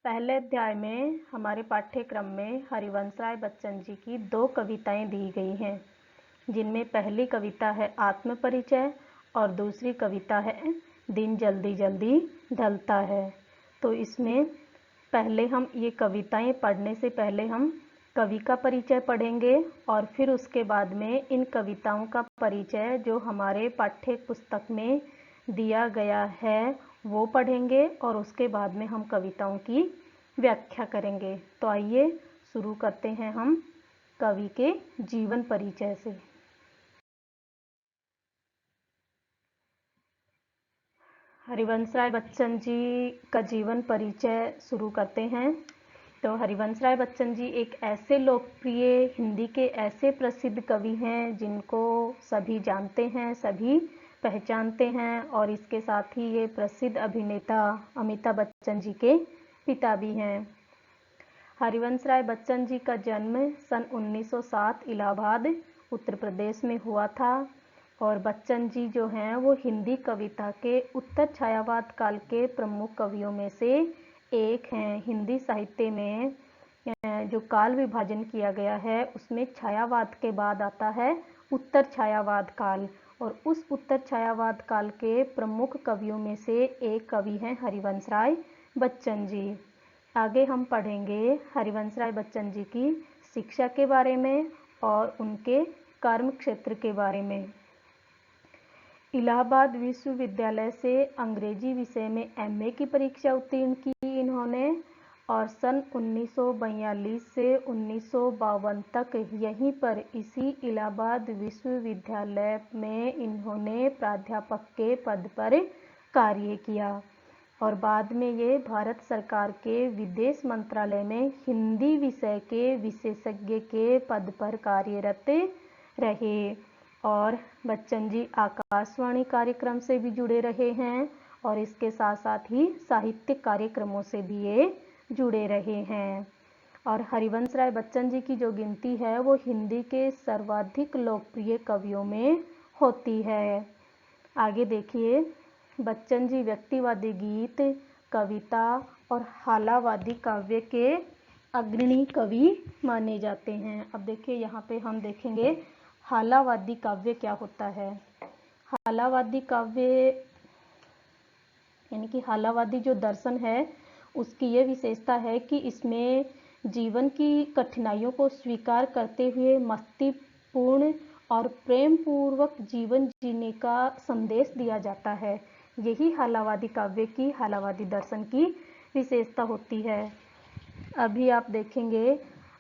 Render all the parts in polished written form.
पहले अध्याय में हमारे पाठ्यक्रम में हरिवंश राय बच्चन जी की 2 कविताएं दी गई हैं, जिनमें पहली कविता है आत्म परिचय और दूसरी कविता है दिन जल्दी जल्दी ढलता है। तो इसमें पहले हम ये कविताएं पढ़ने से पहले हम कवि का परिचय पढ़ेंगे और फिर उसके बाद में इन कविताओं का परिचय जो हमारे पाठ्य पुस्तक में दिया गया है वो पढ़ेंगे और उसके बाद में हम कविताओं की व्याख्या करेंगे। तो आइए शुरू करते हैं हम कवि के जीवन परिचय से। हरिवंश राय बच्चन जी का जीवन परिचय शुरू करते हैं। तो हरिवंश राय बच्चन जी एक ऐसे लोकप्रिय हिंदी के ऐसे प्रसिद्ध कवि हैं जिनको सभी जानते हैं, सभी पहचानते हैं और इसके साथ ही ये प्रसिद्ध अभिनेता अमिताभ बच्चन जी के पिता भी हैं। हरिवंश राय बच्चन जी का जन्म सन 1907 इलाहाबाद उत्तर प्रदेश में हुआ था और बच्चन जी जो हैं वो हिंदी कविता के उत्तर छायावाद काल के प्रमुख कवियों में से एक हैं। हिंदी साहित्य में जो काल विभाजन किया गया है उसमें छायावाद के बाद आता है उत्तर छायावाद काल और उस उत्तर छायावाद काल के प्रमुख कवियों में से एक कवि हैं हरिवंश राय बच्चन जी। आगे हम पढ़ेंगे हरिवंश राय बच्चन जी की शिक्षा के बारे में और उनके कर्म क्षेत्र के बारे में। इलाहाबाद विश्वविद्यालय से अंग्रेजी विषय में एमए की परीक्षा उत्तीर्ण की इन्होंने और सन 1942 से 1952 तक यहीं पर इसी इलाहाबाद विश्वविद्यालय में इन्होंने प्राध्यापक के पद पर कार्य किया और बाद में ये भारत सरकार के विदेश मंत्रालय में हिंदी विषय के विशेषज्ञ के पद पर कार्यरत रहे और बच्चन जी आकाशवाणी कार्यक्रम से भी जुड़े रहे हैं और इसके साथ साथ ही साहित्यिक कार्यक्रमों से भी ये जुड़े रहे हैं। और हरिवंश राय बच्चन जी की जो गिनती है वो हिंदी के सर्वाधिक लोकप्रिय कवियों में होती है। आगे देखिए, बच्चन जी व्यक्तिवादी गीत, कविता और हालावादी काव्य के अग्रणी कवि माने जाते हैं। अब देखिए यहाँ पे हम देखेंगे हालावादी काव्य क्या होता है। हालावादी काव्य यानी कि हालावादी जो दर्शन है उसकी ये विशेषता है कि इसमें जीवन की कठिनाइयों को स्वीकार करते हुए मस्तीपूर्ण और प्रेम पूर्वक जीवन जीने का संदेश दिया जाता है। यही हालावादी काव्य की, हालावादी दर्शन की विशेषता होती है। अभी आप देखेंगे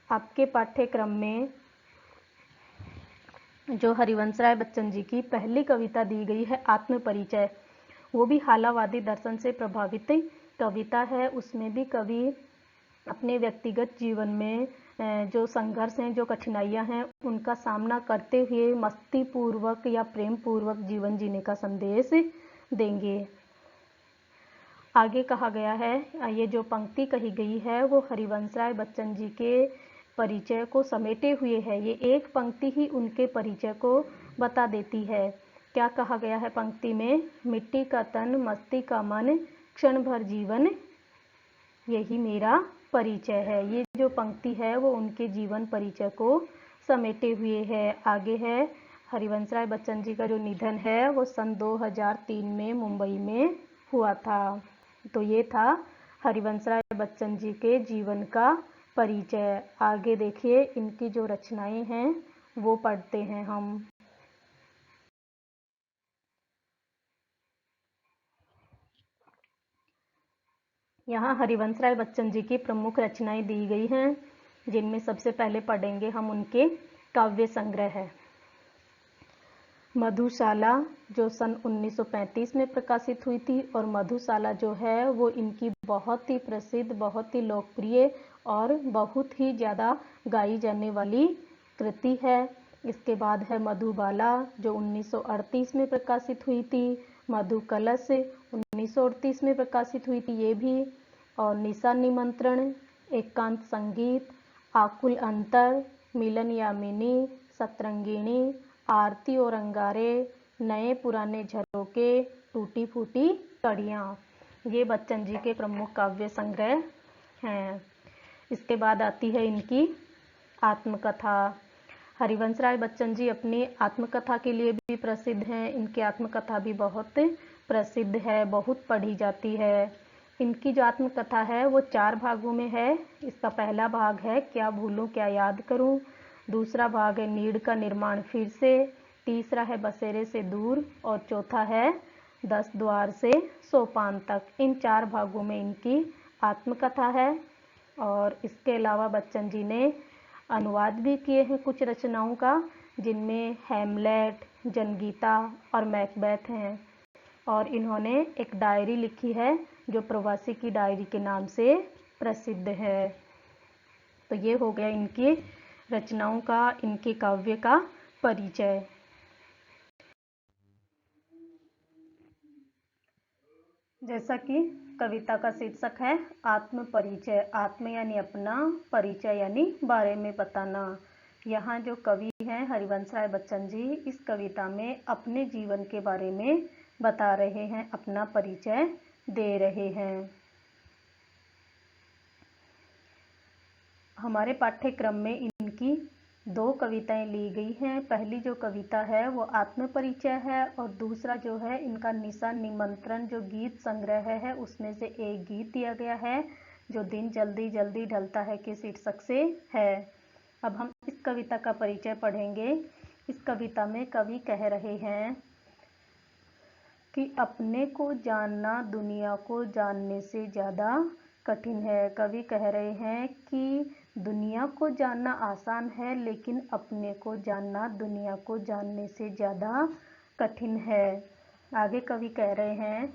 आपके पाठ्यक्रम में जो हरिवंश राय बच्चन जी की पहली कविता दी गई है आत्म परिचय, वो भी हालावादी दर्शन से प्रभावित कविता है। उसमें भी कवि अपने व्यक्तिगत जीवन में जो संघर्ष हैं, जो कठिनाइयां हैं, उनका सामना करते हुए मस्ती पूर्वक या प्रेम पूर्वक जीवन जीने का संदेश देंगे। आगे कहा गया है, ये जो पंक्ति कही गई है वो हरिवंश राय बच्चन जी के परिचय को समेटे हुए है। ये एक पंक्ति ही उनके परिचय को बता देती है। क्या कहा गया है पंक्ति में? मिट्टी का तन, मस्ती का मन, क्षण भर जीवन, यही मेरा परिचय है। ये जो पंक्ति है वो उनके जीवन परिचय को समेटे हुए है। आगे है, हरिवंश राय बच्चन जी का जो निधन है वो सन 2003 में मुंबई में हुआ था। तो ये था हरिवंश राय बच्चन जी के जीवन का परिचय। आगे देखिए इनकी जो रचनाएं हैं वो पढ़ते हैं हम। यहाँ हरिवंश राय बच्चन जी की प्रमुख रचनाएं दी गई हैं, जिनमें सबसे पहले पढ़ेंगे हम उनके काव्य संग्रह है। मधुशाला जो सन 1935 में प्रकाशित हुई थी और मधुशाला जो है वो इनकी बहुत ही प्रसिद्ध, बहुत ही लोकप्रिय और बहुत ही ज़्यादा गाई जाने वाली कृति है। इसके बाद है मधुबाला जो 1938 में प्रकाशित हुई थी, मधु कलश 1938 में प्रकाशित हुई थी ये भी, और निशा निमंत्रण, एकांत संगीत, आकुल अंतर, मिलन यामिनी, सतरंगिणी, आरती और अंगारे, नए पुराने झरोके, टूटी फूटी कड़ियाँ, ये बच्चन जी के प्रमुख काव्य संग्रह हैं। इसके बाद आती है इनकी आत्मकथा। हरिवंश राय बच्चन जी अपनी आत्मकथा के लिए भी प्रसिद्ध हैं। इनकी आत्मकथा भी बहुत प्रसिद्ध है, बहुत पढ़ी जाती है। इनकी जो आत्मकथा है वो 4 भागों में है। इसका पहला भाग है क्या भूलूं क्या याद करूं, दूसरा भाग है नीड़ का निर्माण फिर से, तीसरा है बसेरे से दूर और चौथा है 10 द्वार से सोपान तक। इन 4 भागों में इनकी आत्मकथा है। और इसके अलावा बच्चन जी ने अनुवाद भी किए हैं कुछ रचनाओं का, जिनमें हैमलेट, जनगीता और मैकबेथ हैं। और इन्होंने एक डायरी लिखी है जो प्रवासी की डायरी के नाम से प्रसिद्ध है। तो ये हो गया इनकी रचनाओं का, इनके काव्य का परिचय। जैसा कि कविता का शीर्षक है आत्म परिचय। आत्म यानी अपना, परिचय यानी बारे में बताना। यहाँ जो कवि हैं हरिवंश राय बच्चन जी, इस कविता में अपने जीवन के बारे में बता रहे हैं, अपना परिचय दे रहे हैं। हमारे पाठ्यक्रम में इनकी 2 कविताएं ली गई हैं। पहली जो कविता है वो आत्म परिचय है और दूसरा जो है इनका निशा निमंत्रण जो गीत संग्रह है उसमें से एक गीत दिया गया है जो दिन जल्दी जल्दी ढलता है के शीर्षक से है। अब हम इस कविता का परिचय पढ़ेंगे। इस कविता में कवि कह रहे हैं कि अपने को जानना दुनिया को जानने से ज़्यादा कठिन है। कवि कह रहे हैं कि दुनिया को जानना आसान है, लेकिन अपने को जानना दुनिया को जानने से ज़्यादा कठिन है। आगे कवि कह रहे हैं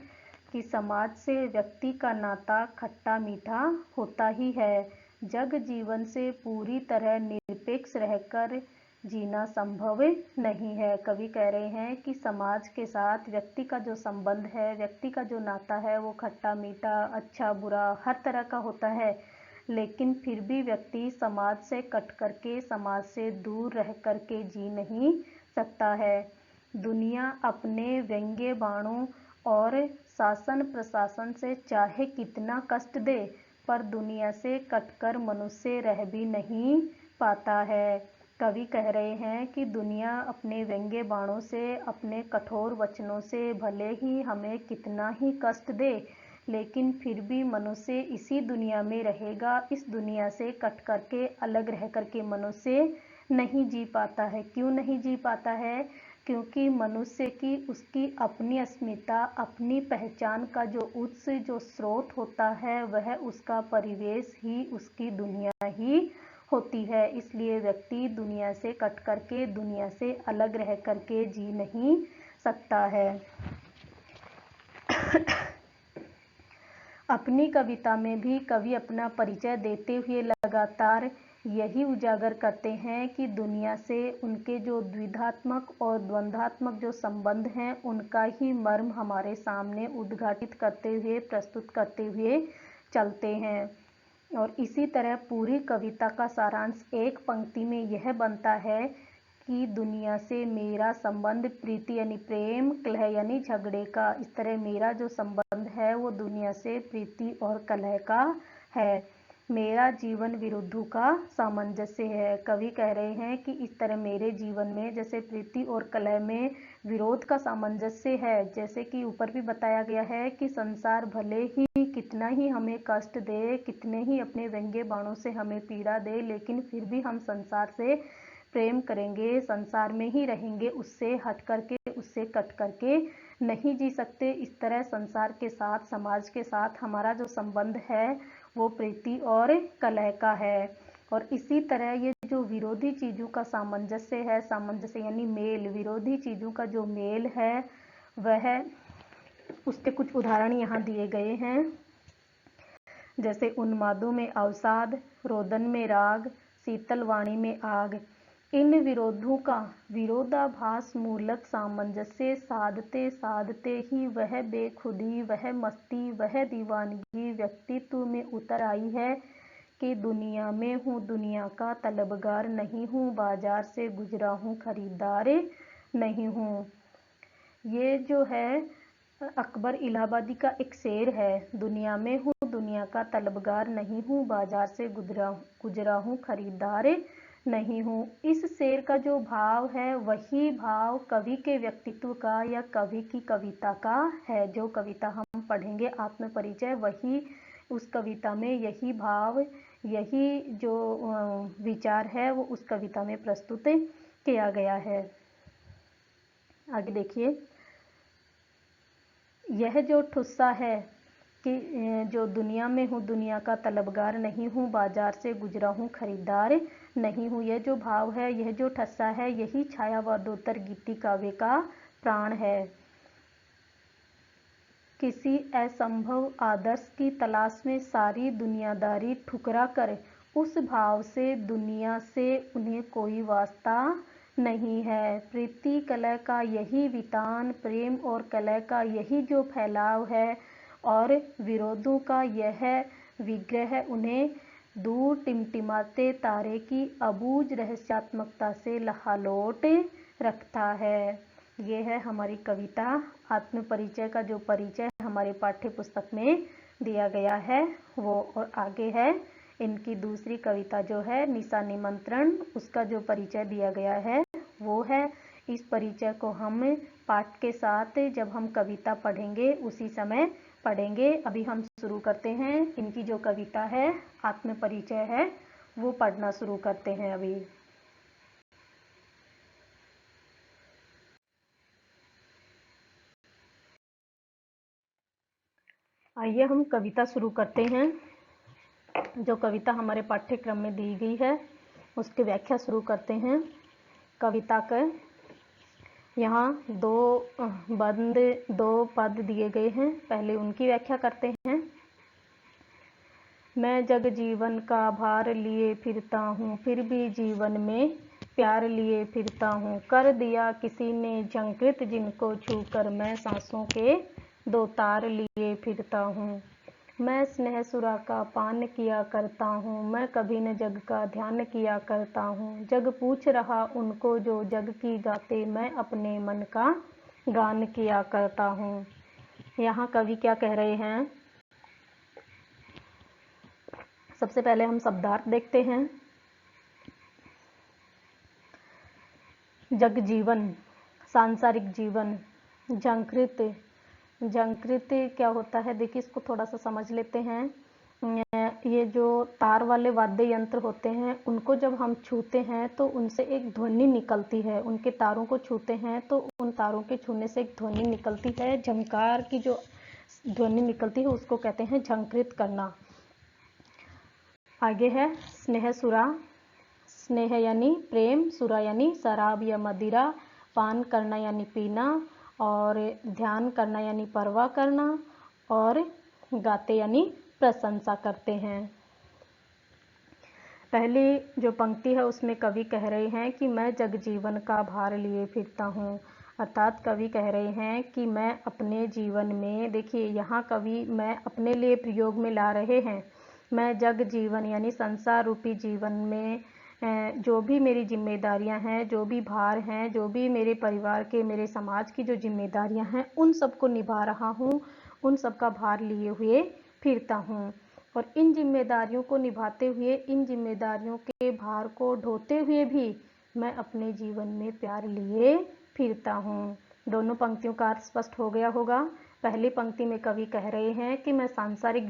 कि समाज से व्यक्ति का नाता खट्टा मीठा होता ही है। जग जीवन से पूरी तरह निरपेक्ष रहकर जीना संभव नहीं है। कवि कह रहे हैं कि समाज के साथ व्यक्ति का जो संबंध है, व्यक्ति का जो नाता है वो खट्टा मीठा, अच्छा बुरा हर तरह का होता है, लेकिन फिर भी व्यक्ति समाज से कट करके, समाज से दूर रह करके जी नहीं सकता है। दुनिया अपने व्यंग्य बाणों और शासन प्रशासन से चाहे कितना कष्ट दे, पर दुनिया से कटकर मनुष्य रह भी नहीं पाता है। कवि कह रहे हैं कि दुनिया अपने व्यंग्य बाणों से, अपने कठोर वचनों से भले ही हमें कितना ही कष्ट दे, लेकिन फिर भी मनुष्य इसी दुनिया में रहेगा। इस दुनिया से कट करके, अलग रह करके मनुष्य नहीं जी पाता है। क्यों नहीं जी पाता है? क्योंकि मनुष्य की उसकी अपनी अस्मिता, अपनी पहचान का जो उत्स, जो स्रोत होता है, वह उसका परिवेश ही, उसकी दुनिया ही होती है। इसलिए व्यक्ति दुनिया से कट करके, दुनिया से अलग रह करके जी नहीं सकता है। अपनी कविता में भी कवि अपना परिचय देते हुए लगातार यही उजागर करते हैं कि दुनिया से उनके जो द्विधात्मक और द्वंद्वात्मक जो संबंध हैं, उनका ही मर्म हमारे सामने उद्घाटित करते हुए, प्रस्तुत करते हुए चलते हैं। और इसी तरह पूरी कविता का सारांश एक पंक्ति में यह बनता है कि दुनिया से मेरा संबंध प्रीति यानी प्रेम, कलह यानी झगड़े का, इस तरह मेरा जो संबंध है वो दुनिया से प्रीति और कलह का है। मेरा जीवन विरुद्धों का सामंजस्य है। कवि कह रहे हैं कि इस तरह मेरे जीवन में जैसे प्रीति और कलह में विरोध का सामंजस्य है, जैसे कि ऊपर भी बताया गया है कि संसार भले ही कितना ही हमें कष्ट दे, कितने ही अपने व्यंग्य बाणों से हमें पीड़ा दे, लेकिन फिर भी हम संसार से प्रेम करेंगे, संसार में ही रहेंगे, उससे हट करके, उससे कट करके नहीं जी सकते। इस तरह संसार के साथ, समाज के साथ हमारा जो संबंध है वो प्रीति और कलह का है। और इसी तरह ये जो विरोधी चीज़ों का सामंजस्य है, सामंजस्य यानी मेल, विरोधी चीज़ों का जो मेल है वह, उसके कुछ उदाहरण यहाँ दिए गए हैं। जैसे उन्मादों में अवसाद, रोदन में राग, शीतल वाणी में आग। इन विरोधों का विरोधाभास मूलक सामंजस्य साधते साधते ही वह बेखुदी, वह मस्ती, वह दीवानगी व्यक्तित्व में उतर आई है कि दुनिया में हूँ, दुनिया का तलबगार नहीं हूँ, बाजार से गुजरा हूँ, खरीदार नहीं हूँ। ये जो है अकबर इलाहाबादी का एक शेर है, दुनिया में हूँ दुनिया का तलबगार नहीं हूँ, बाजार से गुजरा हूँ खरीदार नहीं हूँ। इस शेर का जो भाव है वही भाव कवि के व्यक्तित्व का या कवि की कविता का है। जो कविता हम पढ़ेंगे आत्मपरिचय, वही उस कविता में यही भाव, यही जो विचार है वो उस कविता में प्रस्तुत किया गया है। आगे देखिए, यह जो ठुस्सा है कि जो दुनिया में हूँ दुनिया का तलबगार नहीं हूँ, बाजार से गुजरा हूँ खरीदार नहीं हूँ, यह जो भाव है, यह जो ठस्सा है, यही छायावादोत्तर गीति काव्य का प्राण है। किसी असंभव आदर्श की तलाश में सारी दुनियादारी ठुकरा कर उस भाव से दुनिया से उन्हें कोई वास्ता नहीं है। प्रीति कलह का यही वितान, प्रेम और कलह का यही जो फैलाव है और विरोधों का यह विग्रह उन्हें दूर टिमटिमाते तारे की अबूझ रहस्यात्मकता से लहालोट रखता है। ये है हमारी कविता आत्मपरिचय का जो परिचय हमारे पाठ्य पुस्तक में दिया गया है वो। और आगे है इनकी दूसरी कविता जो है निशा निमंत्रण, उसका जो परिचय दिया गया है वो है। इस परिचय को हम पाठ के साथ जब हम कविता पढ़ेंगे उसी समय पढ़ेंगे। अभी हम शुरू करते हैं, इनकी जो कविता है आत्मपरिचय है वो पढ़ना शुरू करते हैं अभी। आइए हम कविता शुरू करते हैं। जो कविता हमारे पाठ्यक्रम में दी गई है उसकी व्याख्या शुरू करते हैं। कविता के यहाँ दो पद दिए गए हैं, पहले उनकी व्याख्या करते हैं। मैं जग जीवन का भार लिए फिरता हूँ, फिर भी जीवन में प्यार लिए फिरता हूँ। कर दिया किसी ने झंकृत जिनको छूकर मैं सांसों के दो तार लिए फिरता हूँ। मैं स्नेह सुरा का पान किया करता हूँ, मैं कभी न जग का ध्यान किया करता हूँ। जग पूछ रहा उनको जो जग की गाते, मैं अपने मन का गान किया करता हूँ। यहाँ कवि क्या कह रहे हैं, सबसे पहले हम शब्दार्थ देखते हैं। जग जीवन, सांसारिक जीवन। झंकृत, झंकृत क्या होता है, देखिए इसको थोड़ा सा समझ लेते हैं। ये जो तार वाले वाद्य यंत्र होते हैं उनको जब हम छूते हैं तो उनसे एक ध्वनि निकलती है। उनके तारों को छूते हैं तो उन तारों के छूने से एक ध्वनि निकलती है। झंकार की जो ध्वनि निकलती है उसको कहते हैं झंकृत करना। आगे है स्नेह सुरा। स्नेह यानी प्रेम, सुरा यानी शराब या मदिरा, पान करना यानी पीना, और ध्यान करना यानी परवाह करना, और गाते यानी प्रशंसा करते हैं। पहली जो पंक्ति है उसमें कवि कह रहे हैं कि मैं जग जीवन का भार लिए फिरता हूँ, अर्थात कवि कह रहे हैं कि मैं अपने जीवन में, देखिए यहाँ कवि मैं अपने लिए प्रयोग में ला रहे हैं। मैं जग जीवन यानी संसार रूपी जीवन में जो भी मेरी जिम्मेदारियां हैं, जो भी भार हैं, जो भी मेरे परिवार के, मेरे समाज की जो जिम्मेदारियां हैं उन सबको निभा रहा हूँ, उन सब का भार लिए हुए फिरता हूँ। और इन जिम्मेदारियों को निभाते हुए, इन जिम्मेदारियों के भार को ढोते हुए भी मैं अपने जीवन में प्यार लिए फिरता हूँ। दोनों पंक्तियों का अर्थ स्पष्ट हो गया होगा। पहली पंक्ति में कवि कह रहे हैं कि मैं सांसारिक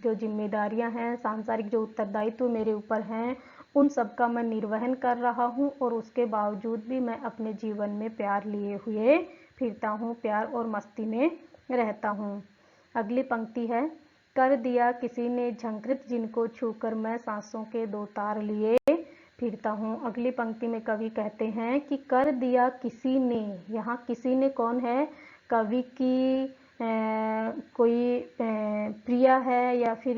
जो जिम्मेदारियां हैं, सांसारिक जो उत्तरदायित्व मेरे ऊपर हैं, उन सब का मैं निर्वहन कर रहा हूं और उसके बावजूद भी मैं अपने जीवन में प्यार लिए हुए फिरता हूं, प्यार और मस्ती में रहता हूं। अगली पंक्ति है, कर दिया किसी ने झंकृत जिनको छूकर मैं सांसों के दो तार लिए फिरता हूँ। अगली पंक्ति में कवि कहते हैं कि कर दिया किसी ने। यहाँ किसी ने कौन है, कवि की कोई प्रिया है, या फिर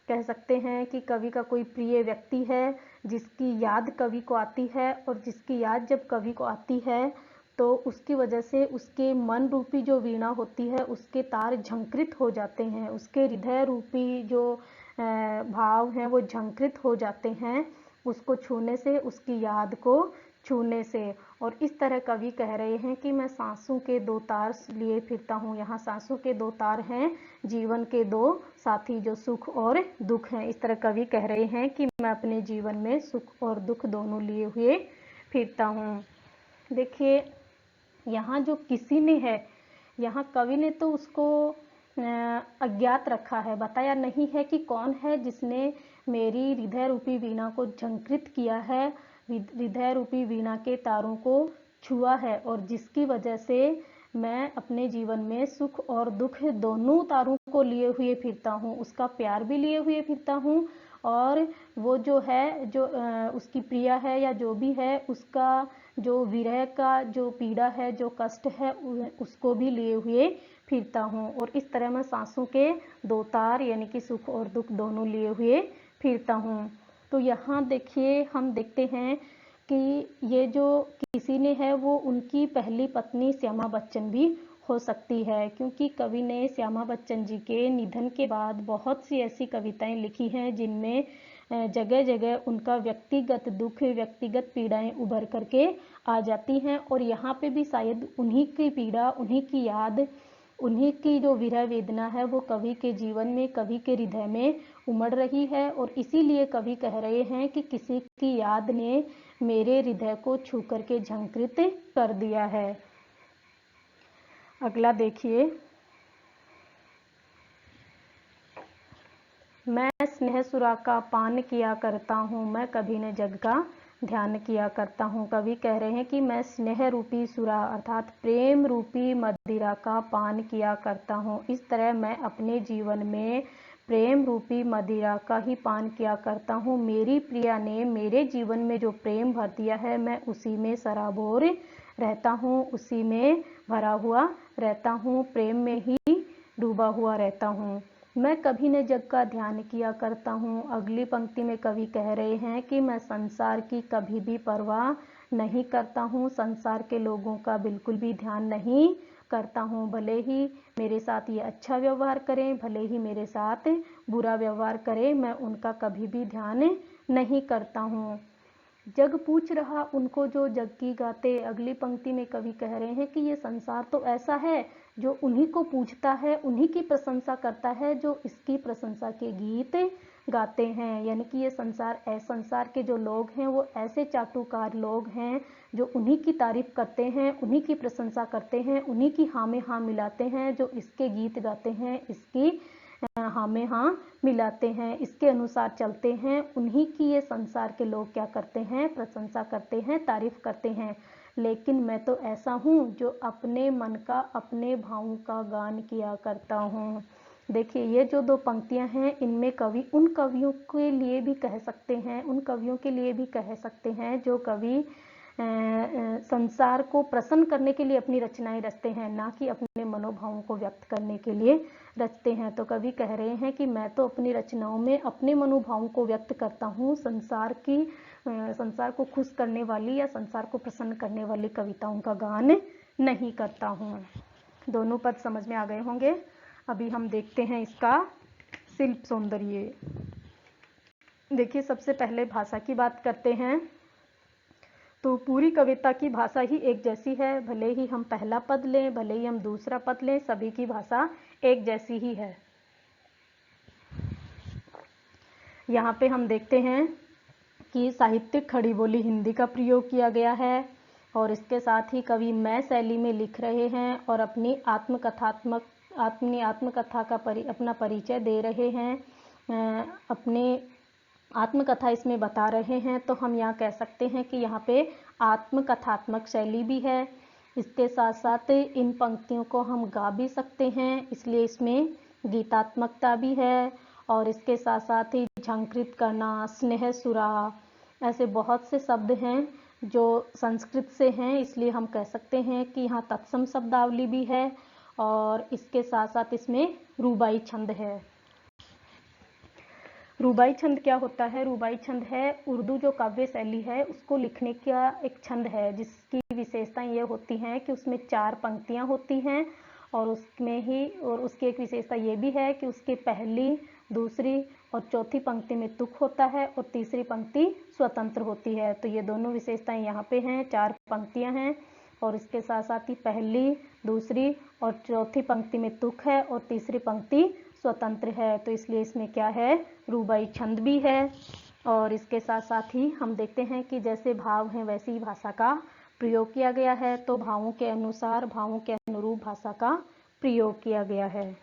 कह सकते हैं कि कवि का कोई प्रिय व्यक्ति है जिसकी याद कवि को आती है, और जिसकी याद जब कवि को आती है तो उसकी वजह से उसके मन रूपी जो वीणा होती है उसके तार झंकृत हो जाते हैं, उसके हृदय रूपी जो भाव हैं वो झंकृत हो जाते हैं। उसको छूने से उसकी याद को छूने से। और इस तरह कवि कह रहे हैं कि मैं सांसों के दो तार लिए फिरता हूँ। यहाँ सांसों के दो तार हैं, जीवन के दो साथी जो सुख और दुख हैं। इस तरह कवि कह रहे हैं कि मैं अपने जीवन में सुख और दुख दोनों लिए हुए फिरता हूँ। देखिए यहाँ जो किसी ने है, यहाँ कवि ने तो उसको अज्ञात रखा है, बताया नहीं है कि कौन है जिसने मेरी हृदय रूपी वीणा को झंकृत किया है, हृदय रूपी वीणा के तारों को छुआ है, और जिसकी वजह से मैं अपने जीवन में सुख और दुख दोनों तारों को लिए हुए फिरता हूँ। उसका प्यार भी लिए हुए फिरता हूँ, और वो जो है, जो उसकी प्रिया है या जो भी है, उसका जो विरह का जो पीड़ा है, जो कष्ट है, उसको भी लिए हुए फिरता हूँ। और इस तरह मैं सांसों के दो तार यानी कि सुख और दुख दोनों लिए हुए फिरता हूँ। तो यहाँ देखिए हम देखते हैं कि ये जो किसी ने है वो उनकी पहली पत्नी श्यामा बच्चन भी हो सकती है, क्योंकि कवि ने श्यामा बच्चन जी के निधन के बाद बहुत सी ऐसी कविताएं लिखी हैं जिनमें जगह जगह उनका व्यक्तिगत दुख, व्यक्तिगत पीड़ाएं उभर करके आ जाती हैं। और यहाँ पे भी शायद उन्हीं की पीड़ा, उन्हीं की याद, उन्हीं की जो विरह वेदना है वो कवि के जीवन में, कवि के हृदय में उमड़ रही है। और इसीलिए कवि कह रहे हैं कि किसी की याद ने मेरे हृदय को छू करके झंकृत कर दिया है। अगला देखिए, मैं स्नेह सुरा का पान किया करता हूँ, मैं कभी न जग का ध्यान किया करता हूँ। कवि कह रहे हैं कि मैं स्नेह रूपी सुरा अर्थात प्रेम रूपी मदिरा का पान किया करता हूँ। इस तरह मैं अपने जीवन में प्रेम रूपी मदिरा का ही पान किया करता हूँ। मेरी प्रिया ने मेरे जीवन में जो प्रेम भर दिया है, मैं उसी में सराबोर रहता हूँ, उसी में भरा हुआ रहता हूँ, प्रेम में ही डूबा हुआ रहता हूँ। मैं कभी न जग का ध्यान किया करता हूँ। अगली पंक्ति में कवि कह रहे हैं कि मैं संसार की कभी भी परवाह नहीं करता हूँ, संसार के लोगों का बिल्कुल भी ध्यान नहीं करता हूँ। भले ही मेरे साथ ये अच्छा व्यवहार करें, भले ही मेरे साथ बुरा व्यवहार करें, मैं उनका कभी भी ध्यान नहीं करता हूँ। जग पूछ रहा उनको जो जग की गाते। अगली पंक्ति में कवि कह रहे हैं कि ये संसार तो ऐसा है जो उन्हीं को पूछता है, उन्हीं की प्रशंसा करता है जो इसकी प्रशंसा के गीत गाते हैं। यानी कि ये संसार के जो लोग हैं वो ऐसे चाटुकार लोग हैं जो उन्हीं की तारीफ करते हैं, उन्हीं की प्रशंसा करते हैं, उन्हीं की हाँ में हाँ मिलाते हैं, जो इसके गीत गाते हैं, इसकी हाँ में हाँ मिलाते हैं, इसके अनुसार चलते हैं। उन्हीं की ये संसार के लोग क्या करते हैं, प्रशंसा करते हैं, तारीफ करते हैं। लेकिन मैं तो ऐसा हूँ जो अपने मन का, अपने भावों का गान किया करता हूँ। देखिए ये जो दो पंक्तियां हैं, इनमें कवि उन कवियों के लिए भी कह सकते हैं, उन कवियों के लिए भी कह सकते हैं जो कवि संसार को प्रसन्न करने के लिए अपनी रचनाएं रचते हैं, ना कि अपने मनोभावों को व्यक्त करने के लिए रचते हैं। तो कवि कह रहे हैं कि मैं तो अपनी रचनाओं में अपने मनोभावों को व्यक्त करता हूँ, संसार को खुश करने वाली या संसार को प्रसन्न करने वाली कविताओं का गान नहीं करता हूँ। दोनों पद समझ में आ गए होंगे। अभी हम देखते हैं इसका शिल्प सौंदर्य। देखिए सबसे पहले भाषा की बात करते हैं। तो पूरी कविता की भाषा ही एक जैसी है, भले ही हम पहला पद लें, भले ही हम दूसरा पद लें, सभी की भाषा एक जैसी ही है। यहाँ पे हम देखते हैं कि साहित्यिक खड़ी बोली हिंदी का प्रयोग किया गया है, और इसके साथ ही कवि मैं शैली में लिख रहे हैं और अपनी आत्मकथा का अपना परिचय दे रहे हैं, अपने आत्मकथा इसमें बता रहे हैं। तो हम यहाँ कह सकते हैं कि यहाँ पे आत्मकथात्मक शैली भी है। इसके साथ साथ इन पंक्तियों को हम गा भी सकते हैं, इसलिए इसमें गीतात्मकता भी है। और इसके साथ साथ ही झंकृत करना, स्नेह सुरा, ऐसे बहुत से शब्द हैं जो संस्कृत से हैं, इसलिए हम कह सकते हैं कि यहाँ तत्सम शब्दावली भी है। और इसके साथ साथ इसमें रूबाई छंद है। रूबाई छंद क्या होता है? रूबाई छंद है उर्दू जो काव्य शैली है उसको लिखने का एक छंद है, जिसकी विशेषताएं ये होती हैं कि उसमें 4 पंक्तियां होती हैं, और उसकी एक विशेषता ये भी है कि उसके पहली दूसरी और चौथी पंक्ति में तुक होता है और तीसरी पंक्ति स्वतंत्र होती है। तो ये दोनों विशेषताएं यहाँ पे हैं, 4 पंक्तियां हैं और इसके साथ साथ ही पहली, दूसरी और चौथी पंक्ति में तुक है और तीसरी पंक्ति स्वतंत्र है। तो इसलिए इसमें क्या है, रूबाई छंद भी है। और इसके साथ साथ ही हम देखते हैं कि जैसे भाव हैं वैसी ही भाषा का प्रयोग किया गया है। तो भावों के अनुसार, भावों के अनुरूप भाषा का प्रयोग किया गया है।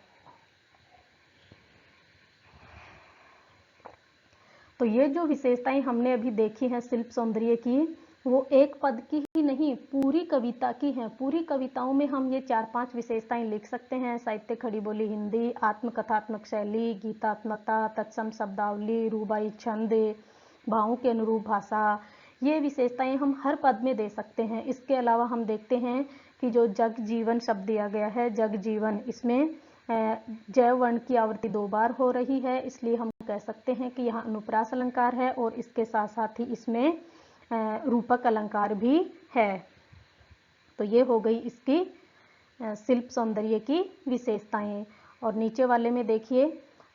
तो ये जो विशेषताएं हमने अभी देखी हैं शिल्प सौंदर्य की, वो एक पद की ही नहीं, पूरी कविता की हैं। पूरी कविताओं में हम ये 4-5 विशेषताएं लिख सकते हैं। साहित्य खड़ी बोली हिंदी, आत्मकथात्मक शैली, गीतात्मकता, तत्सम शब्दावली, रूबाई छंद, भावों के अनुरूप भाषा, ये विशेषताएं हम हर पद में दे सकते हैं। इसके अलावा हम देखते हैं कि जो जग जीवन शब्द दिया गया है, जग जीवन, इसमें जय वर्ण की आवृत्ति 2 बार हो रही है, इसलिए हम कह सकते हैं कि यहाँ अनुप्रास अलंकार है और इसके साथ साथ ही इसमें रूपक अलंकार भी है। तो ये हो गई इसकी शिल्प सौंदर्य की विशेषताएं। और नीचे वाले में देखिए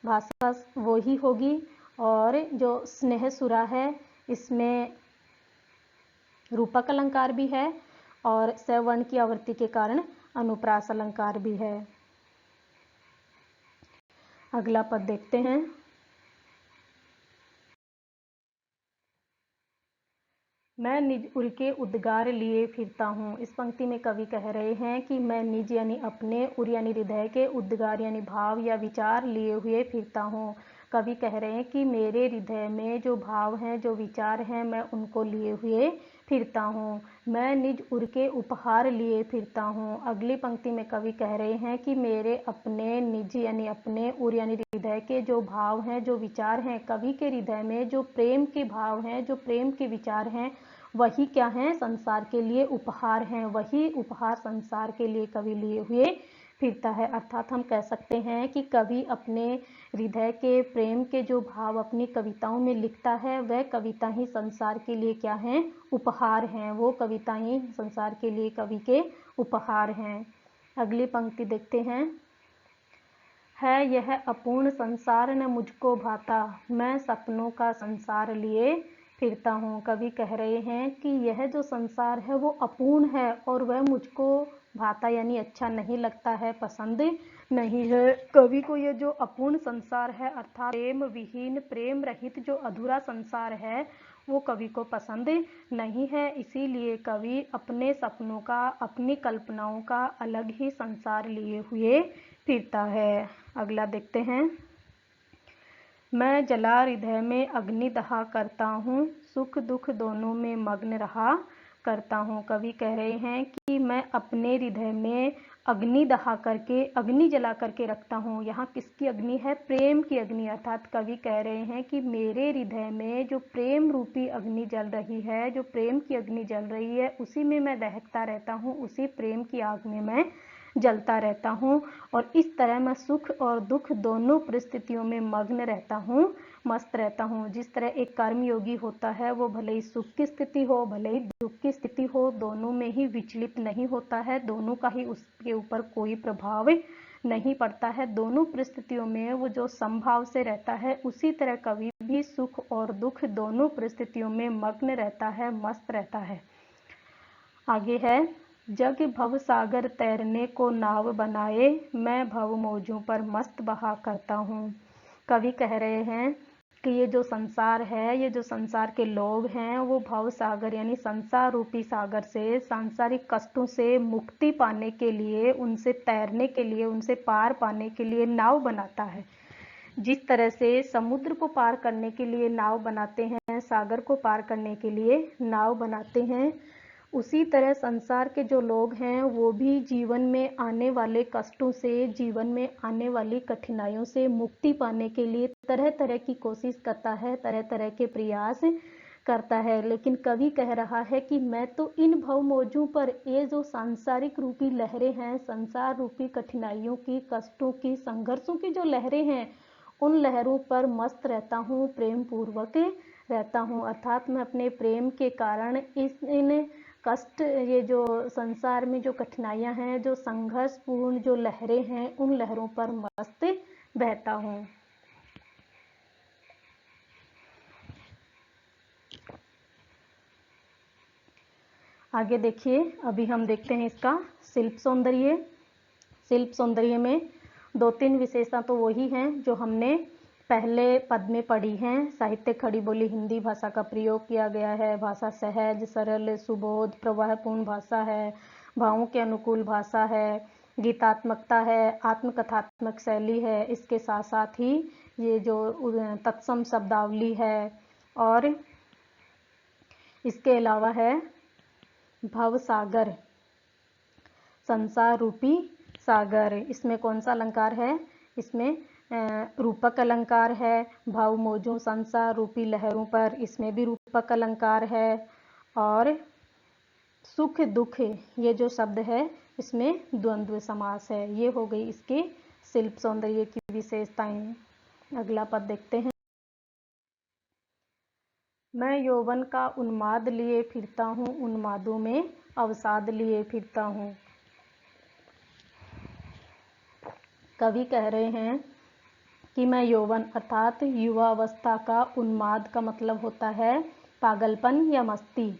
भाषा वो ही होगी और जो स्नेह सुरा है इसमें रूपक अलंकार भी है और सवर्ण की आवृत्ति के कारण अनुप्रास अलंकार भी है। अगला पद देखते हैं। मैं निज उर के उद्गार लिए फिरता हूँ। इस पंक्ति में कवि कह रहे हैं कि मैं निज यानी अपने, उर यानी हृदय के, उद्गार यानी भाव या विचार लिए हुए फिरता हूँ। कवि कह रहे हैं कि मेरे हृदय में जो भाव हैं, जो विचार हैं, मैं उनको लिए हुए फिरता हूँ। मैं निज उर के उपहार लिए फिरता हूँ। अगली पंक्ति में कवि कह रहे हैं कि मेरे अपने, निज यानी अपने, उर यानी हृदय के जो भाव हैं, जो विचार हैं, कवि के हृदय में जो प्रेम के भाव हैं, जो प्रेम के विचार हैं, वही क्या हैं, संसार के लिए उपहार हैं। वही उपहार संसार के लिए कवि लिए हुए फिरता है। अर्थात हम कह सकते हैं कि कवि अपने हृदय के प्रेम के जो भाव अपनी कविताओं में लिखता है, वह कविता ही संसार के लिए क्या हैं, उपहार हैं। वो कविता ही संसार के लिए कवि के उपहार हैं। अगली पंक्ति देखते हैं। है यह अपूर्ण संसार न मुझको भाता, मैं सपनों का संसार लिए फिरता हूँ। कवि कह रहे हैं कि यह जो संसार है वो अपूर्ण है और वह मुझको भाता यानी अच्छा नहीं लगता है, पसंद नहीं है। कवि को ये जो अपूर्ण संसार है अर्थात प्रेम विहीन, प्रेम रहित जो अधूरा संसार है, वो कवि को पसंद नहीं है। इसीलिए कवि अपने सपनों का, अपनी कल्पनाओं का अलग ही संसार लिए हुए फिरता है। अगला देखते हैं। मैं जला हृदय में अग्नि दहा करता हूँ, सुख दुख दोनों में मग्न रहा करता हूँ। कवि कह रहे हैं कि मैं अपने हृदय में अग्नि दहा करके, अग्नि जला करके रखता हूँ। यहाँ किसकी अग्नि है, प्रेम की अग्नि। अर्थात कवि कह रहे हैं कि मेरे हृदय में जो प्रेम रूपी अग्नि जल रही है, जो प्रेम की अग्नि जल रही है, उसी में मैं दहकता रहता हूँ, उसी प्रेम की आग में मैं जलता रहता हूँ और इस तरह मैं सुख और दुख दोनों परिस्थितियों में मग्न रहता हूँ, मस्त रहता हूँ। जिस तरह एक कर्मयोगी होता है वो भले ही सुख की स्थिति हो, भले ही दुख की स्थिति हो, दोनों में ही विचलित नहीं होता है, दोनों का ही उसके ऊपर कोई प्रभाव नहीं पड़ता है, दोनों परिस्थितियों में वो जो समभाव से रहता है, उसी तरह कवि भी सुख और दुख दोनों परिस्थितियों में मग्न रहता है, मस्त रहता है। आगे है। जग भव सागर तैरने को नाव बनाए, मैं भव मौजों पर मस्त बहा करता हूँ। कवि कह रहे हैं कि ये जो संसार है, ये जो संसार के लोग हैं, वो भव सागर यानी संसार रूपी सागर से, सांसारिक कष्टों से मुक्ति पाने के लिए, उनसे तैरने के लिए, उनसे पार पाने के लिए नाव बनाता है। जिस तरह से समुद्र को पार करने के लिए नाव बनाते हैं, सागर को पार करने के लिए नाव बनाते हैं, उसी तरह संसार के जो लोग हैं वो भी जीवन में आने वाले कष्टों से, जीवन में आने वाली कठिनाइयों से मुक्ति पाने के लिए तरह तरह की कोशिश करता है, तरह तरह के प्रयास करता है। लेकिन कवि कह रहा है कि मैं तो इन भव मौजों पर, ये जो सांसारिक रूपी लहरें हैं, संसार रूपी कठिनाइयों की, कष्टों की, संघर्षों की जो लहरें हैं, उन लहरों पर मस्त रहता हूँ, प्रेम पूर्वक रहता हूँ। अर्थात मैं अपने प्रेम के कारण इन कष्ट, ये जो संसार में जो कठिनाइयाँ हैं, जो संघर्षपूर्ण जो लहरें हैं, उन लहरों पर मस्त बहता हूँ। आगे देखिए, अभी हम देखते हैं इसका शिल्प सौंदर्य। शिल्प सौंदर्य में 2-3 विशेषता तो वही हैं जो हमने पहले पद में पढ़ी हैं। साहित्य खड़ी बोली हिंदी भाषा का प्रयोग किया गया है। भाषा सहज, सरल, सुबोध, प्रवाहपूर्ण भाषा है। भावों के अनुकूल भाषा है। गीतात्मकता है। आत्मकथात्मक शैली है। इसके साथ साथ ही ये जो तत्सम शब्दावली है, और इसके अलावा है भव सागर, संसार रूपी सागर। इसमें कौन सा अलंकार है? इसमें रूपक अलंकार है। भाव मौजों संसार रूपी लहरों पर, इसमें भी रूपक अलंकार है। और सुख दुख, ये जो शब्द है इसमें द्वंद्व समास है। ये हो गई इसके शिल्प सौंदर्य की विशेषताएं। अगला पद देखते हैं। मैं यौवन का उन्माद लिए फिरता हूँ, उन्मादों में अवसाद लिए फिरता हूँ। कवि कह रहे हैं कि मैं यौवन अर्थात युवावस्था का उन्माद का मतलब होता है पागलपन या मस्ती।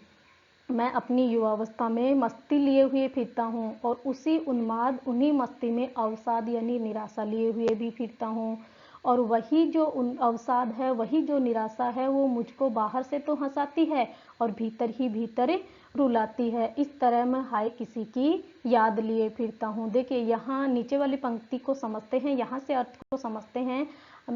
मैं अपनी युवावस्था में मस्ती लिए हुए फिरता हूँ और उसी उन्माद, उन्हीं मस्ती में अवसाद यानी निराशा लिए हुए भी फिरता हूँ। और वही जो अवसाद है, वही जो निराशा है, वो मुझको बाहर से तो हंसाती है और भीतर ही भीतर रुलाती है। इस तरह मैं हाय किसी की याद लिए फिरता हूँ। देखिए, यहाँ नीचे वाली पंक्ति को समझते हैं, यहाँ से अर्थ को समझते हैं।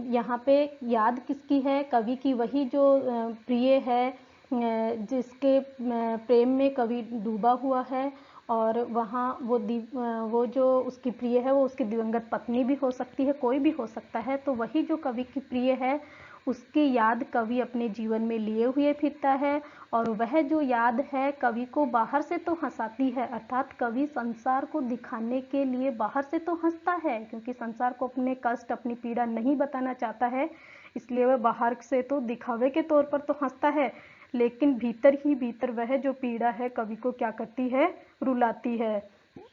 यहाँ पे याद किसकी है? कवि की। वही जो प्रिय है, जिसके प्रेम में कवि डूबा हुआ है, और वहाँ वो जो उसकी प्रिय है वो उसकी दिवंगत पत्नी भी हो सकती है, कोई भी हो सकता है। तो वही जो कवि की प्रिय है, उसकी याद कवि अपने जीवन में लिए हुए फिरता है। और वह जो याद है कवि को बाहर से तो हंसाती है, अर्थात कवि संसार को दिखाने के लिए बाहर से तो हंसता है, क्योंकि संसार को अपने कष्ट, अपनी पीड़ा नहीं बताना चाहता है, इसलिए वह बाहर से तो दिखावे के तौर पर तो हंसता है, लेकिन भीतर ही भीतर वह जो पीड़ा है कवि को क्या करती है? रुलाती है।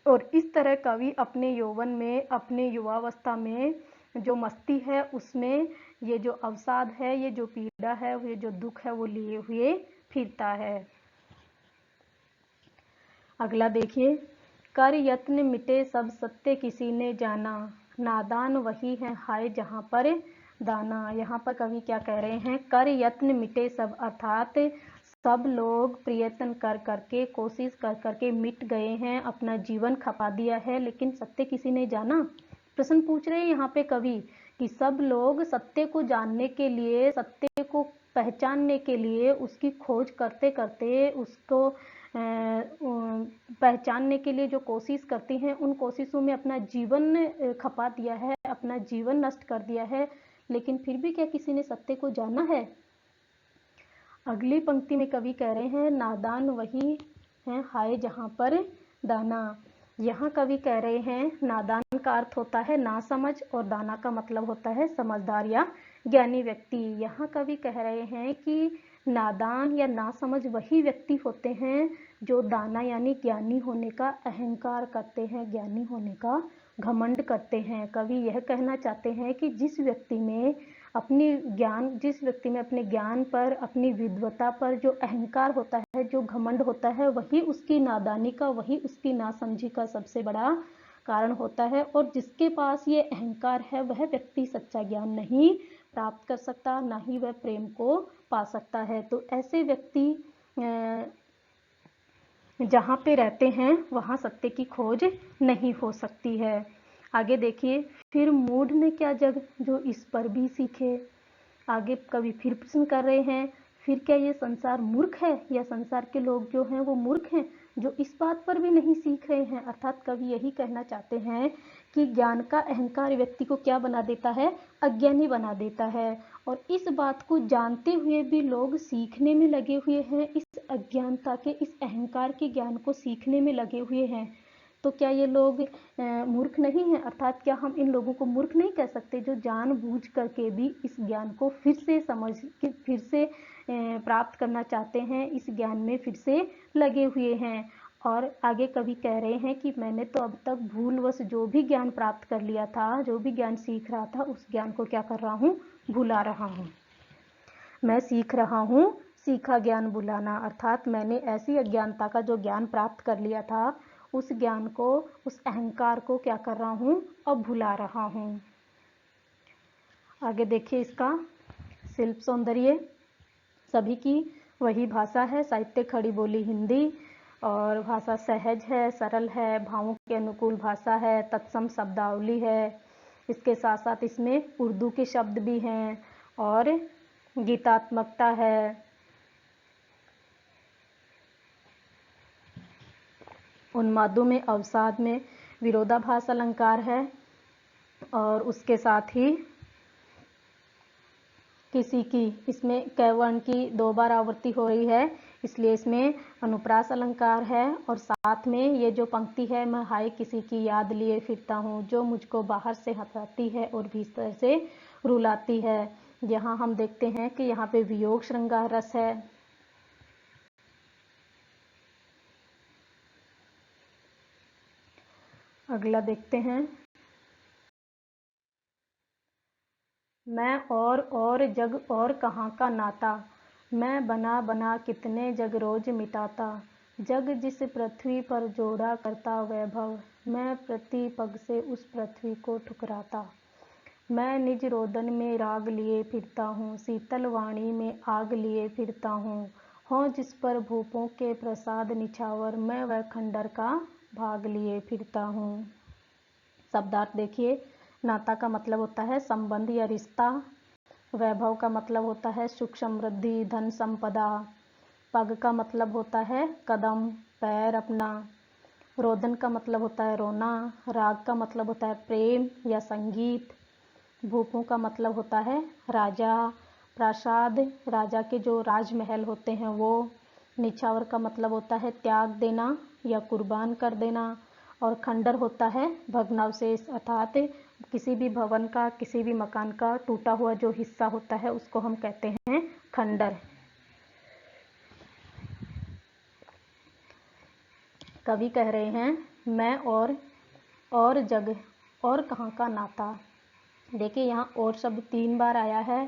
और इस तरह कवि अपने यौवन में, अपने युवावस्था में जो मस्ती है उसमें ये जो अवसाद है, ये जो पीड़ा है, ये जो दुख है, वो लिए हुए फिरता है। अगला देखिए, कर यत्न मिटे सब सत्य किसी ने जाना, नादान वही है हाय जहाँ पर दाना। यहाँ पर कवि क्या कह रहे हैं? कर यत्न मिटे सब, अर्थात सब लोग प्रयत्न कर करके, कोशिश कर करके मिट गए हैं, अपना जीवन खपा दिया है, लेकिन सत्य किसी ने जाना। प्रश्न पूछ रहे हैं यहाँ पे कवि कि सब लोग सत्य को जानने के लिए, सत्य को पहचानने के लिए उसकी खोज करते करते, उसको पहचानने के लिए जो कोशिश करती हैं, उन कोशिशों में अपना जीवन खपा दिया है, अपना जीवन नष्ट कर दिया है, लेकिन फिर भी क्या किसी ने सत्य को जाना है? अगली पंक्ति में कवि कह रहे हैं, नादान वही है हाय जहाँ पर दाना। यहाँ कवि कह रहे हैं, नादान का अर्थ होता है नासमझ और दाना का मतलब होता है समझदार या ज्ञानी व्यक्ति। यहाँ कवि कह रहे हैं कि नादान या नासमझ वही व्यक्ति होते हैं जो दाना यानी ज्ञानी होने का अहंकार करते हैं, ज्ञानी होने का घमंड करते हैं। कवि यह कहना चाहते हैं कि जिस व्यक्ति में अपने ज्ञान पर, अपनी विद्वता पर जो अहंकार होता है, जो घमंड होता है, वही उसकी नादानी का, वही उसकी नासमझी का सबसे बड़ा कारण होता है। और जिसके पास ये अहंकार है, वह व्यक्ति सच्चा ज्ञान नहीं प्राप्त कर सकता, ना ही वह प्रेम को पा सकता है। तो ऐसे व्यक्ति जहाँ पे रहते हैं वहाँ सत्य की खोज नहीं हो सकती है। आगे देखिए, फिर मूढ़ ने क्या जग जो इस पर भी सीखे। आगे कवि फिर प्रश्न कर रहे हैं, फिर क्या ये संसार मूर्ख है, या संसार के लोग जो हैं वो मूर्ख हैं जो इस बात पर भी नहीं सीख रहे हैं। अर्थात कवि यही कहना चाहते हैं कि ज्ञान का अहंकार व्यक्ति को क्या बना देता है? अज्ञानी बना देता है। और इस बात को जानते हुए भी लोग सीखने में लगे हुए हैं, इस अज्ञानता के, इस अहंकार के ज्ञान को सीखने में लगे हुए हैं। तो क्या ये लोग मूर्ख नहीं हैं? अर्थात क्या हम इन लोगों को मूर्ख नहीं कह सकते जो जानबूझ करके भी इस ज्ञान को फिर से समझ के, फिर से प्राप्त करना चाहते हैं, इस ज्ञान में फिर से लगे हुए हैं। और आगे कवि कह रहे हैं कि मैंने तो अब तक भूलवश जो भी ज्ञान प्राप्त कर लिया था, जो भी ज्ञान सीख रहा था, उस ज्ञान को क्या कर रहा हूँ? भुला रहा हूँ। मैं सीख रहा हूँ सीखा ज्ञान भुलाना, अर्थात मैंने ऐसी अज्ञानता का जो ज्ञान प्राप्त कर लिया था, उस ज्ञान को, उस अहंकार को क्या कर रहा हूँ, अब भुला रहा हूँ। आगे देखिए इसका शिल्प सौंदर्य। सभी की वही भाषा है, साहित्य खड़ी बोली हिंदी, और भाषा सहज है, सरल है, भावों के अनुकूल भाषा है, तत्सम शब्दावली है। इसके साथ साथ इसमें उर्दू के शब्द भी हैं और गीतात्मकता है। उन्मादों में, अवसाद में विरोधाभास अलंकार है, और उसके साथ ही किसी की, इसमें कैवर्ण की 2 बार आवृत्ति हो रही है, इसलिए इसमें अनुप्रास अलंकार है। और साथ में ये जो पंक्ति है, मैं हाय किसी की याद लिए फिरता हूँ, जो मुझको बाहर से हंसाती है और भीतर से रुलाती है। यहाँ हम देखते हैं कि यहाँ पे वियोग श्रृंगार रस है। अगला देखते हैं, मैं और जग और कहाँ का नाता, मैं बना बना कितने जग रोज मिटाता, जग जिस पृथ्वी पर जोड़ा करता वैभव, मैं प्रति पग से उस पृथ्वी को ठुकराता। मैं निज रोदन में राग लिए फिरता हूँ, शीतल वाणी में आग लिए फिरता हूँ, हो जिस पर भूपों के प्रसाद निछावर, मैं वह खंडर का भाग लिए फिरता हूँ। शब्दार्थ देखिए, नाता का मतलब होता है संबंध या रिश्ता, वैभव का मतलब होता है सुख समृद्धि धन संपदा, पग का मतलब होता है कदम पैर अपना, रोदन का मतलब होता है रोना, राग का मतलब होता है प्रेम या संगीत, भूपों का मतलब होता है राजा, प्रासाद राजा के जो राजमहल होते हैं वो, निछावर का मतलब होता है त्याग देना या कुर्बान कर देना, और खंडर होता है भग्नावशेष, अर्थात किसी भी भवन का, किसी भी मकान का टूटा हुआ जो हिस्सा होता है उसको हम कहते हैं खंडर। कवि कह रहे हैं, मैं और जग और कहाँ का नाता। देखिए यहाँ और शब्द 3 बार आया है।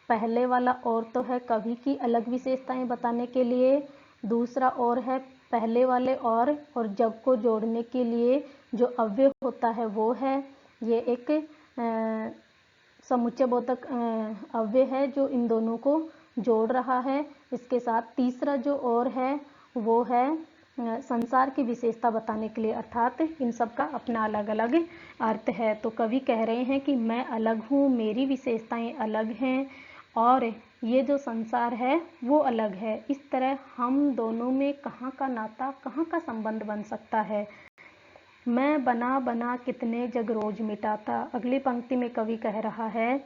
पहले वाला और तो है कवि की अलग विशेषताएं बताने के लिए, दूसरा और है पहले वाले और जग को जोड़ने के लिए जो अव्यय होता है वो है। ये एक समुच्चय बोधक अव्यय है जो इन दोनों को जोड़ रहा है। इसके साथ तीसरा जो और है वो है संसार की विशेषता बताने के लिए, अर्थात इन सब का अपना अलग अलग अर्थ है। तो कवि कह रहे हैं कि मैं अलग हूँ, मेरी विशेषताएं अलग हैं और ये जो संसार है वो अलग है। इस तरह हम दोनों में कहाँ का नाता, कहाँ का संबंध बन सकता है। मैं बना बना कितने जग रोज मिटाता। अगली पंक्ति में कवि कह रहा है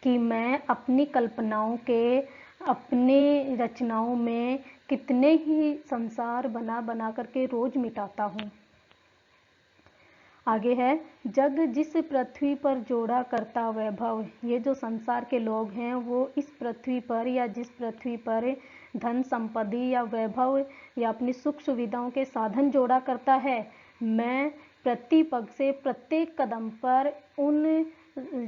कि मैं अपनी कल्पनाओं के, अपने रचनाओं में कितने ही संसार बना बना करके रोज मिटाता हूँ। आगे है, जग जिस पृथ्वी पर जोड़ा करता वैभव। ये जो संसार के लोग हैं वो इस पृथ्वी पर या जिस पृथ्वी पर धन संपत्ति या वैभव या अपनी सुख सुविधाओं के साधन जोड़ा करता है, मैं प्रति पग से प्रत्येक कदम पर उन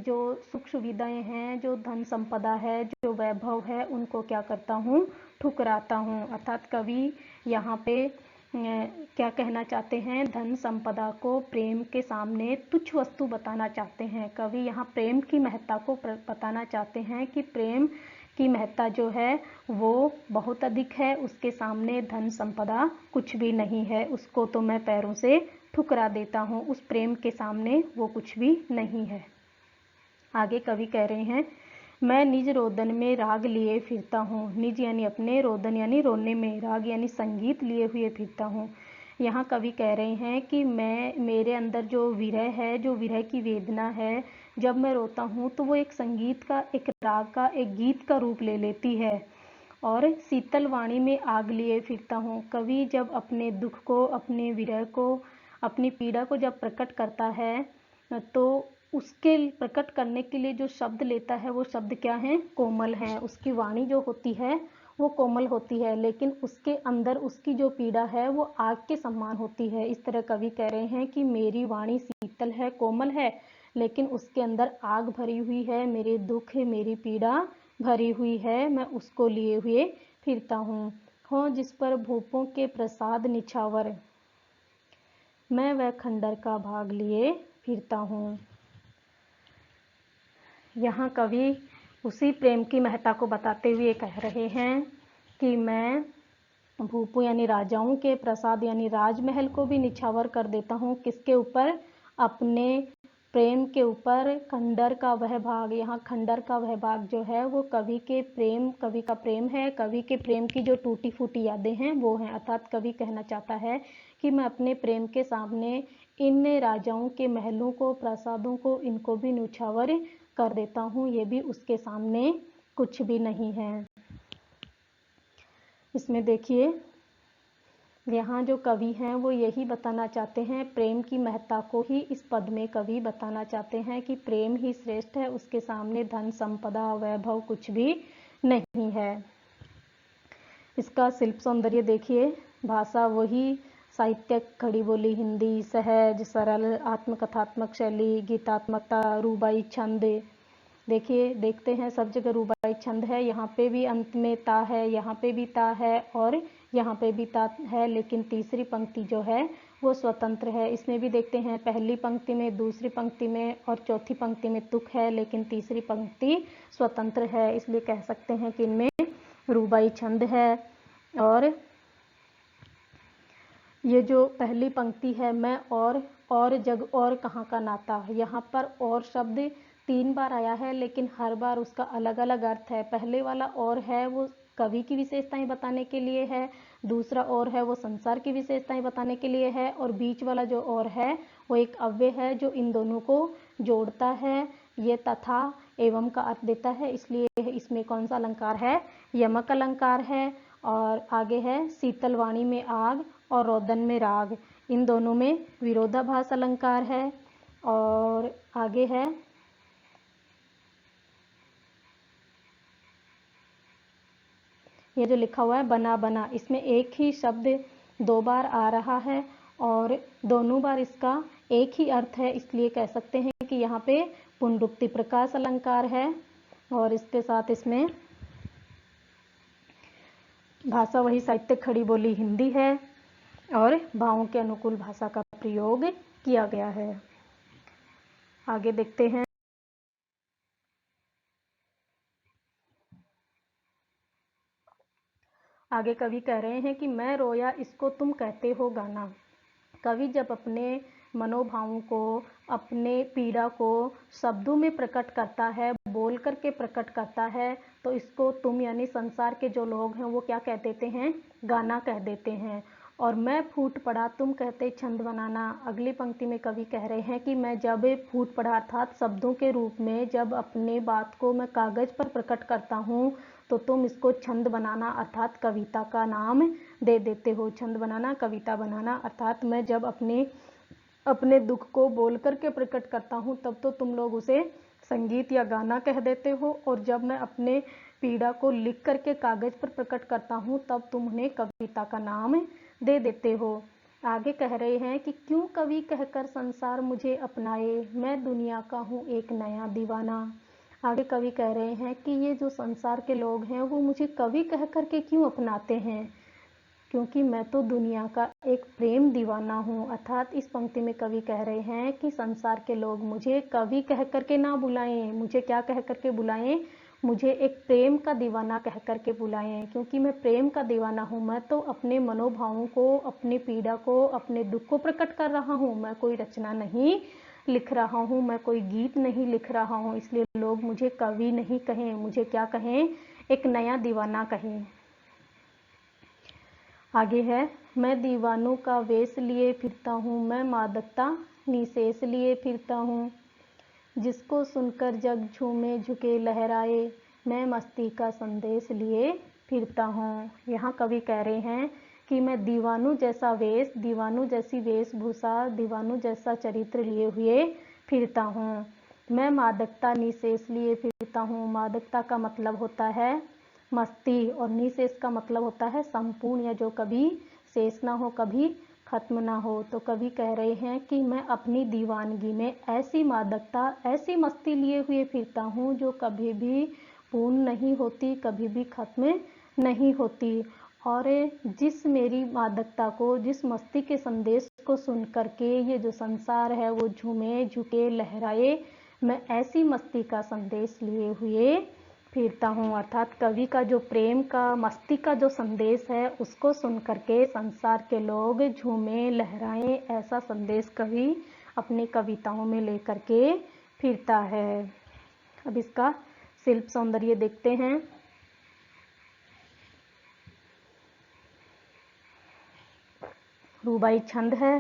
जो सुख सुविधाएं हैं, जो धन संपदा है, जो वैभव है, उनको क्या करता हूँ, ठुकराता हूँ। अर्थात कवि यहाँ पे क्या कहना चाहते हैं, धन संपदा को प्रेम के सामने तुच्छ वस्तु बताना चाहते हैं। कवि यहाँ प्रेम की महत्ता को बताना चाहते हैं कि प्रेम की महत्ता जो है वो बहुत अधिक है, उसके सामने धन संपदा कुछ भी नहीं है, उसको तो मैं पैरों से ठुकरा देता हूँ, उस प्रेम के सामने वो कुछ भी नहीं है। आगे कवि कह रहे हैं, मैं निज रोदन में राग लिए फिरता हूँ। निज यानी अपने, रोदन यानी रोने में, राग यानी संगीत लिए हुए फिरता हूँ। यहाँ कवि कह रहे हैं कि मेरे अंदर जो विरह है, जो विरह की वेदना है, जब मैं रोता हूँ तो वो एक संगीत का, एक राग का, एक गीत का रूप ले लेती है। और शीतल वाणी में आग लिए फिरता हूँ। कवि जब अपने दुख को, अपने विरह को, अपनी पीड़ा को जब प्रकट करता है तो उसके प्रकट करने के लिए जो शब्द लेता है वो शब्द क्या हैं, कोमल हैं। उसकी वाणी जो होती है वो कोमल होती है, लेकिन उसके अंदर उसकी जो पीड़ा है वो आग के समान होती है। इस तरह कवि कह रहे हैं कि मेरी वाणी शीतल है, कोमल है, लेकिन उसके अंदर आग भरी हुई है। मेरे दुख, मेरी पीड़ा भरी हुई है, मैं उसको लिए हुए फिरता हूँ। हो जिस पर भूपों के प्रसाद निछावर, मैं वह खंडर का भाग लिए फिरता हूँ। यहाँ कवि उसी प्रेम की महत्ता को बताते हुए कह रहे हैं कि मैं भूपों यानी राजाओं के प्रसाद यानी राजमहल को भी निछावर कर देता हूँ। किसके ऊपर? अपने प्रेम के ऊपर। खंडर का वह भाग, यहाँ खंडर का वह भाग जो है वो कवि का प्रेम है। कवि के प्रेम की जो टूटी फूटी यादें हैं वो हैं, अर्थात कवि कहना चाहता है कि मैं अपने प्रेम के सामने इन राजाओं के महलों को, प्रासादों को, इनको भी निछावर कर देता हूँ। ये भी उसके सामने कुछ भी नहीं है। इसमें देखिए, यहाँ जो कवि हैं वो यही बताना चाहते हैं, प्रेम की महत्ता को ही इस पद में कवि बताना चाहते हैं कि प्रेम ही श्रेष्ठ है, उसके सामने धन संपदा वैभव कुछ भी नहीं है। इसका शिल्प सौंदर्य देखिए, भाषा वही साहित्यक खड़ी बोली हिंदी, सहज सरल आत्मकथात्मक शैली, गीतात्मकता, रूबाई छंद। देखिए, देखते हैं सब जगह रूबाई छंद है, यहाँ पे भी अंत में ता है, यहाँ पे भी ता है और यहाँ पे भी ता है, लेकिन तीसरी पंक्ति जो है वो स्वतंत्र है। इसमें भी देखते हैं पहली पंक्ति में, दूसरी पंक्ति में और चौथी पंक्ति में तुक है, लेकिन तीसरी पंक्ति स्वतंत्र है, इसलिए कह सकते हैं कि इनमें रूबाई छंद है। और ये जो पहली पंक्ति है, मैं और जग और कहाँ का नाता, यहाँ पर और शब्द 3 बार आया है, लेकिन हर बार उसका अलग अलग अर्थ है। पहले वाला और है वो कवि की विशेषताएं बताने के लिए है, दूसरा और है वो संसार की विशेषताएं बताने के लिए है, और बीच वाला जो और है वो एक अव्यय है जो इन दोनों को जोड़ता है। ये तथा एवं का अर्थ देता है, इसलिए इसमें कौन सा अलंकार है? यमक अलंकार है। और आगे है शीतल वाणी में आग और रोदन में राग, इन दोनों में विरोधाभास अलंकार है। और आगे है ये जो लिखा हुआ है बना बना, इसमें एक ही शब्द 2 बार आ रहा है और दोनों बार इसका एक ही अर्थ है, इसलिए कह सकते हैं कि यहाँ पे पुनरुक्ति प्रकाश अलंकार है। और इसके साथ इसमें भाषा वही साहित्य खड़ी बोली हिंदी है और भावों के अनुकूल भाषा का प्रयोग किया गया है। आगे देखते हैं। आगे कवि कह रहे हैं कि मैं रोया इसको तुम कहते हो गाना। कवि जब अपने मनोभावों को, अपने पीड़ा को शब्दों में प्रकट करता है, बोल करके प्रकट करता है, तो इसको तुम यानी संसार के जो लोग हैं वो क्या कह देते हैं? गाना कह देते हैं। और मैं फूट पड़ा तुम कहते छंद बनाना। अगली पंक्ति में कवि कह रहे हैं कि मैं जब फूट पड़ा अर्थात शब्दों के रूप में जब अपने बात को मैं कागज पर प्रकट करता हूँ तो तुम इसको छंद बनाना अर्थात कविता का नाम दे देते हो। छंद बनाना, कविता बनाना, अर्थात मैं जब अपने दुख को बोल करके प्रकट करता हूँ तब तो तुम लोग उसे संगीत या गाना कह देते हो, और जब मैं अपने पीड़ा को लिख करके कागज पर प्रकट करता हूँ तब तुम उन्हें कविता का नाम दे देते हो। आगे कह रहे हैं कि क्यों कवि कहकर संसार मुझे अपनाए, मैं दुनिया का हूँ एक नया दीवाना। आगे कवि कह रहे हैं कि ये जो संसार के लोग हैं वो मुझे कवि कह करके क्यों अपनाते हैं, क्योंकि मैं तो दुनिया का एक प्रेम दीवाना हूँ। अर्थात इस पंक्ति में कवि कह रहे हैं कि संसार के लोग मुझे कवि कह करके ना बुलाएं, मुझे क्या कह करके बुलाएं? मुझे एक प्रेम का दीवाना कह करके बुलाएं, क्योंकि मैं प्रेम का दीवाना हूँ। मैं तो अपने मनोभावों को, अपनी पीड़ा को, अपने दुख को प्रकट कर रहा हूँ, मैं कोई रचना नहीं लिख रहा हूँ, मैं कोई गीत नहीं लिख रहा हूँ, इसलिए लोग मुझे कवि नहीं कहें, मुझे क्या कहें? एक नया दीवाना कहें। आगे है मैं दीवानों का वेश लिए फिरता हूँ, मैं मादकता निशेष लिए फिरता हूँ, जिसको सुनकर जग झूमे झुके लहराए, मैं मस्ती का संदेश लिए फिरता हूँ। यहाँ कवि कह रहे हैं कि मैं दीवानों जैसा वेश, दीवानों जैसी वेशभूषा, दीवानों जैसा चरित्र लिए हुए फिरता हूँ। मैं मादकता निशेष लिए फिरता हूँ। मादकता का मतलब होता है मस्ती और निशेष का मतलब होता है संपूर्ण या जो कभी शेष ना हो, कभी खत्म ना हो। तो कवि कह रहे हैं कि मैं अपनी दीवानगी में ऐसी मादकता, ऐसी मस्ती लिए हुए फिरता हूँ जो कभी भी पूर्ण नहीं होती, कभी भी खत्म नहीं होती। और जिस मेरी मादकता को, जिस मस्ती के संदेश को सुन करके ये जो संसार है वो झूमे, झुके, लहराए, मैं ऐसी मस्ती का संदेश लिए हुए फिरता हूँ। अर्थात कवि का जो प्रेम का, मस्ती का जो संदेश है उसको सुन करके संसार के लोग झूमे, लहराएं, ऐसा संदेश कवि अपनी कविताओं में लेकर के फिरता है। अब इसका शिल्प सौंदर्य देखते हैं। रूबाई छंद है,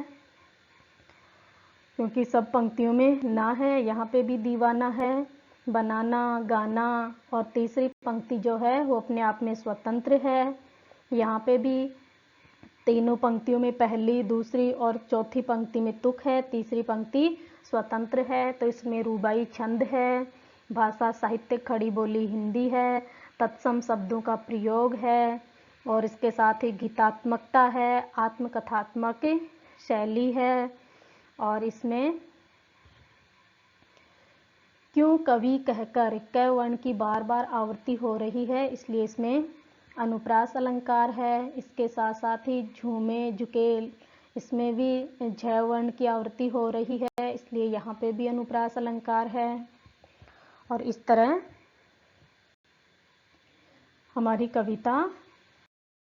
क्योंकि सब पंक्तियों में ना है, यहाँ पे भी दीवाना है, बनाना, गाना, और तीसरी पंक्ति जो है वो अपने आप में स्वतंत्र है। यहाँ पे भी तीनों पंक्तियों में पहली, दूसरी और चौथी पंक्ति में तुक है, तीसरी पंक्ति स्वतंत्र है। तो इसमें रूबाई छंद है, भाषा साहित्य खड़ी बोली हिंदी है, तत्सम शब्दों का प्रयोग है, और इसके साथ ही गीतात्मकता है, आत्मकथात्मक शैली है। और इसमें क्यों कवि कहकर क वर्ण की बार बार आवृत्ति हो रही है, इसलिए इसमें अनुप्रास अलंकार है। इसके साथ साथ ही झूमे, झुके, इसमें भी झ वर्ण की आवृत्ति हो रही है, इसलिए यहाँ पे भी अनुप्रास अलंकार है। और इस तरह हमारी कविता